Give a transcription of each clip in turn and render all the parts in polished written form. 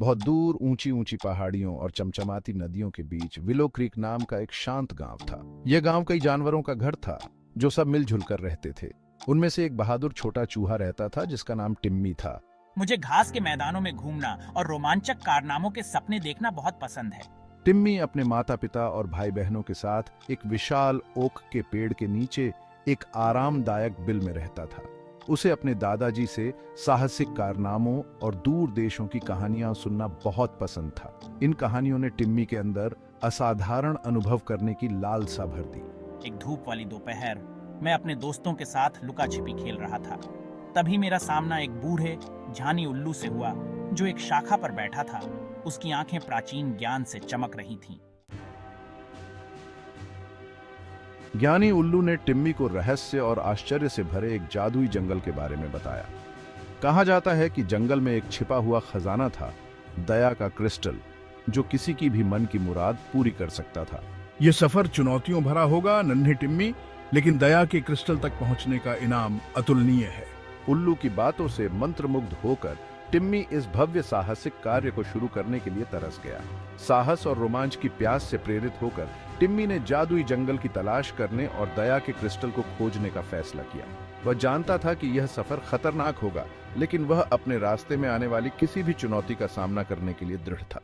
बहुत दूर ऊंची ऊंची पहाड़ियों और चमचमाती नदियों के बीच विलो क्रीक नाम का एक शांत गांव था। यह गांव कई जानवरों का घर था जो सब मिलजुल कर रहते थे। उनमें से एक बहादुर छोटा चूहा रहता था जिसका नाम टिम्मी था। मुझे घास के मैदानों में घूमना और रोमांचक कारनामों के सपने देखना बहुत पसंद है। टिम्मी अपने माता पिता और भाई बहनों के साथ एक विशाल ओक के पेड़ के नीचे एक आरामदायक बिल में रहता था। उसे अपने दादाजी से साहसिक कारनामों और दूर देशों की कहानियां सुनना बहुत पसंद था। इन कहानियों ने टिम्मी के अंदर असाधारण अनुभव करने की लालसा भर दी। एक धूप वाली दोपहर मैं अपने दोस्तों के साथ लुका छिपी खेल रहा था। तभी मेरा सामना एक बूढ़े झानी उल्लू से हुआ जो एक शाखा पर बैठा था। उसकी आंखें प्राचीन ज्ञान से चमक रही थीं। ज्ञानी उल्लू ने टिम्मी को रहस्य और आश्चर्य से भरे एक जादुई जंगल के बारे में बताया। कहा जाता है कि जंगल में एक छिपा हुआ खजाना था, दया का क्रिस्टल, जो किसी की भी मन की मुराद पूरी कर सकता था। ये सफर चुनौतियों भरा होगा नन्हे टिम्मी, लेकिन दया के क्रिस्टल तक पहुंचने का इनाम अतुलनीय है। उल्लू की बातों से मंत्रमुग्ध होकर टिम्मी इस भव्य साहसिक कार्य को शुरू करने के लिए तरस गया। साहस और रोमांच की प्यास से प्रेरित होकर टिम्मी ने जादुई जंगल की तलाश करने और दया के क्रिस्टल को खोजने का फैसला किया। वह जानता था कि यह सफर खतरनाक होगा, लेकिन वह अपने रास्ते में आने वाली किसी भी चुनौती का सामना करने के लिए दृढ़ था।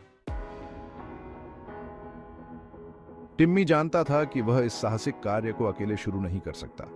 टिम्मी जानता था कि वह इस साहसिक कार्य को अकेले शुरू नहीं कर सकता।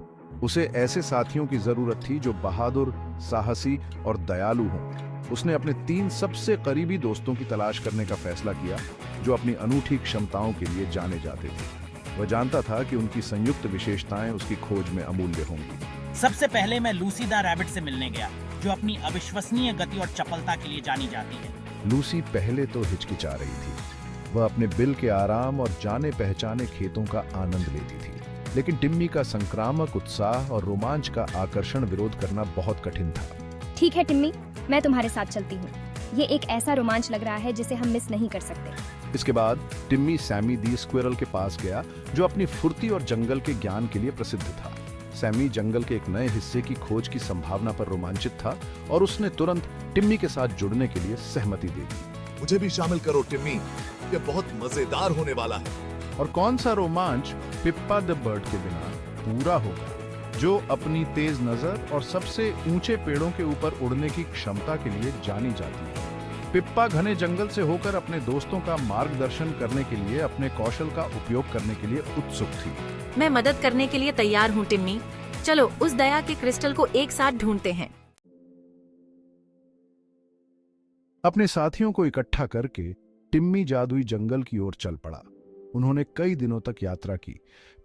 उसे ऐसे साथियों की जरूरत थी जो बहादुर, साहसी और दयालु हों। उसने अपने 3 सबसे करीबी दोस्तों की तलाश करने का फैसला किया जो अपनी अनूठी क्षमताओं के लिए जाने जाते थे। वह जानता था कि उनकी संयुक्त विशेषताएं उसकी खोज में अमूल्य होंगी। सबसे पहले मैं लूसी द रैबिट से मिलने गया, जो अपनी अविश्वसनीय गति और चपलता के लिए जानी जाती है। लूसी पहले तो हिचकिचा रही थी। वह अपने बिल के आराम और जाने पहचाने खेतों का आनंद लेती थी, लेकिन टिम्मी का संक्रामक उत्साह और रोमांच का आकर्षण विरोध करना बहुत कठिन था। ठीक है टिम्मी, मैं तुम्हारे साथ चलती हूँ। ये एक ऐसा रोमांच लग रहा है जिसे हम मिस नहीं कर सकते। इसके बाद टिम्मी सैमी दी स्क्विरल के पास गया, जो अपनी फुर्ती और जंगल के ज्ञान के लिए प्रसिद्ध था। सैमी जंगल के एक नए हिस्से की खोज की संभावना पर रोमांचित था और उसने तुरंत टिम्मी के साथ जुड़ने के लिए सहमति दे दी। मुझे भी शामिल करो टिम्मी, ये बहुत मजेदार होने वाला है। और कौन सा रोमांच पिप्पा द बर्ड के बिना पूरा होगा, जो अपनी तेज नजर और सबसे ऊंचे पेड़ों के ऊपर उड़ने की क्षमता के लिए जानी जाती है। पिप्पा घने जंगल से होकर अपने दोस्तों का मार्गदर्शन करने के लिए अपने कौशल का उपयोग करने के लिए उत्सुक थी। मैं मदद करने के लिए तैयार हूँ टिम्मी। चलो उस दया के क्रिस्टल को एक साथ ढूंढते हैं। अपने साथियों को इकट्ठा करके टिम्मी जादुई जंगल की ओर चल पड़ा। उन्होंने कई दिनों तक यात्रा की,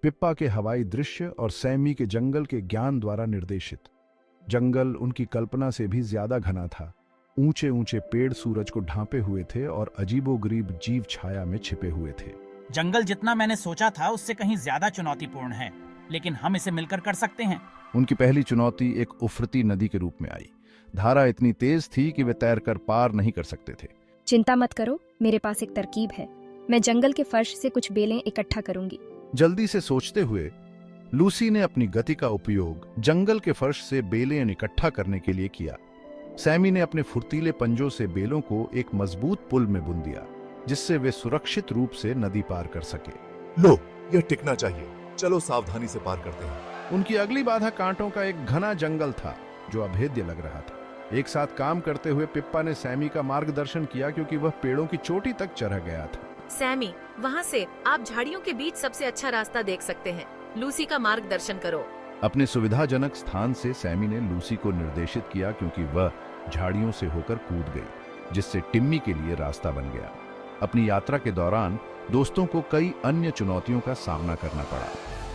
पिप्पा के हवाई दृश्य और सैमी के जंगल के ज्ञान द्वारा निर्देशित। जंगल उनकी कल्पना से भी ज्यादा घना था। ऊंचे ऊंचे पेड़ सूरज को ढांपे हुए थे और अजीबोगरीब जीव छाया में छिपे हुए थे। जंगल जितना मैंने सोचा था उससे कहीं ज्यादा चुनौतीपूर्ण है, लेकिन हम इसे मिलकर कर सकते हैं। उनकी पहली चुनौती एक उफरती नदी के रूप में आई। धारा इतनी तेज थी कि वे तैरकर पार नहीं कर सकते थे। चिंता मत करो, मेरे पास एक तरकीब है। मैं जंगल के फर्श से कुछ बेलें इकट्ठा करूंगी। जल्दी से सोचते हुए लूसी ने अपनी गति का उपयोग जंगल के फर्श से बेलें इकट्ठा करने के लिए किया। सैमी ने अपने फुर्तीले पंजों से बेलों को एक मजबूत पुल में बुन दिया, जिससे वे सुरक्षित रूप से नदी पार कर सके। लो, यह टिकना चाहिए। चलो सावधानी से पार करते हैं। उनकी अगली बाधा कांटों का एक घना जंगल था जो अभेद्य लग रहा था। एक साथ काम करते हुए पिप्पा ने सैमी का मार्गदर्शन किया, क्योंकि वह पेड़ों की चोटी तक चढ़ गया था। सैमी, वहाँ से आप झाड़ियों के बीच सबसे अच्छा रास्ता देख सकते हैं। लूसी का मार्गदर्शन करो। अपने सुविधाजनक स्थान से सैमी ने लूसी को निर्देशित किया, क्योंकि वह झाड़ियों से होकर कूद गई, जिससे टिम्मी के लिए रास्ता बन गया। अपनी यात्रा के दौरान दोस्तों को कई अन्य चुनौतियों का सामना करना पड़ा,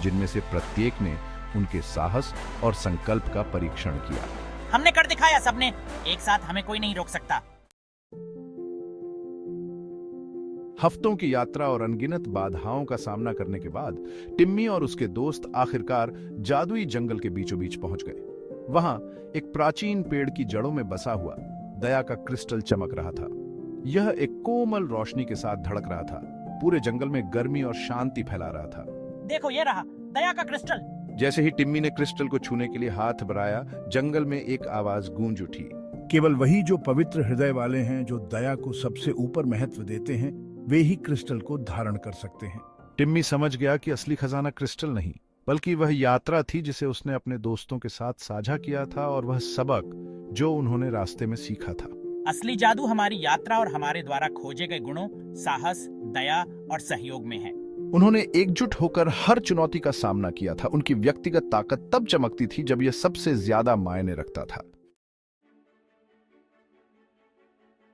जिनमें से प्रत्येक ने उनके साहस और संकल्प का परीक्षण किया। हमने कर दिखाया सबने, एक साथ हमें कोई नहीं रोक सकता। हफ्तों की यात्रा और अनगिनत बाधाओं का सामना करने के बाद टिम्मी और उसके दोस्त आखिरकार जादुई जंगल के बीचों बीच पहुंच गए। वहां एक प्राचीन पेड़ की जड़ों में बसा हुआ दया का क्रिस्टल चमक रहा था। यह एक कोमल रोशनी के साथ धड़क रहा था, पूरे जंगल में गर्मी और शांति फैला रहा था। देखो ये रहा दया का क्रिस्टल। जैसे ही टिम्मी ने क्रिस्टल को छूने के लिए हाथ बढ़ाया, जंगल में एक आवाज गूंज उठी। केवल वही जो पवित्र हृदय वाले हैं, जो दया को सबसे ऊपर महत्व देते हैं, वे ही क्रिस्टल को धारण कर सकते हैं। टिम्मी समझ गया कि असली खजाना क्रिस्टल नहीं, बल्कि वह यात्रा थी जिसे उसने अपने दोस्तों के साथ साझा किया था, और वह सबक जो उन्होंने रास्ते में सीखा था। असली जादू हमारी यात्रा और हमारे द्वारा खोजे गए गुणों, साहस, दया और सहयोग में है। उन्होंने एकजुट होकर हर चुनौती का सामना किया था। उनकी व्यक्तिगत ताकत तब चमकती थी जब यह सबसे ज्यादा मायने रखता था।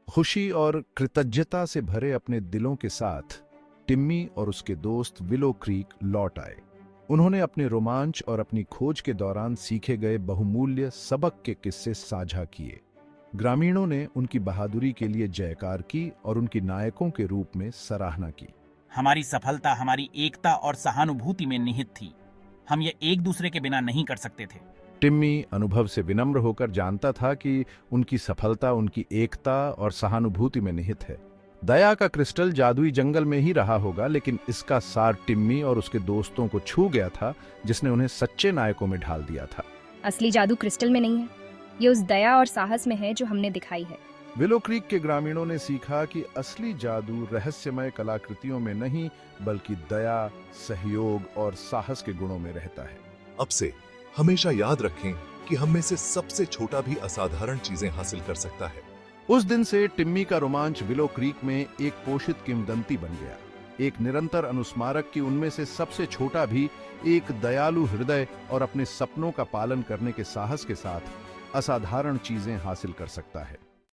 खुशी और कृतज्ञता से भरे अपने दिलों के साथ टिम्मी और उसके दोस्त विलो क्रीक लौट आए। उन्होंने अपने रोमांच और अपनी खोज के दौरान सीखे गए बहुमूल्य सबक के किस्से साझा किए। ग्रामीणों ने उनकी बहादुरी के लिए जयकार की और उनकी नायकों के रूप में सराहना की। हमारी सफलता हमारी एकता और सहानुभूति में निहित थी। हम ये एक दूसरे के बिना नहीं कर सकते थे। टिम्मी अनुभव से विनम्र होकर जानता था कि उनकी सफलता उनकी एकता और सहानुभूति में निहित है। दया का क्रिस्टल जादुई जंगल में ही रहा होगा, लेकिन इसका सार टिम्मी और उसके दोस्तों को छू गया था, जिसने उन्हें सच्चे नायकों में ढाल दिया था। असली जादू क्रिस्टल में नहीं है, ये उस दया और साहस में है जो हमने दिखाई है। विलो क्रीक के ग्रामीणों ने सीखा कि असली जादू रहस्यमय कलाकृतियों में नहीं, बल्कि दया, सहयोग और साहस के गुणों में रहता है। अब से हमेशा याद रखें कि हम में से सबसे छोटा भी असाधारण चीजें हासिल कर सकता है। उस दिन से टिम्मी का रोमांच विलो क्रीक में एक पोषित किंवदंती बन गया, एक निरंतर अनुस्मारक कि उनमें से सबसे छोटा भी एक दयालु हृदय और अपने सपनों का पालन करने के साहस के साथ असाधारण चीजें हासिल कर सकता है।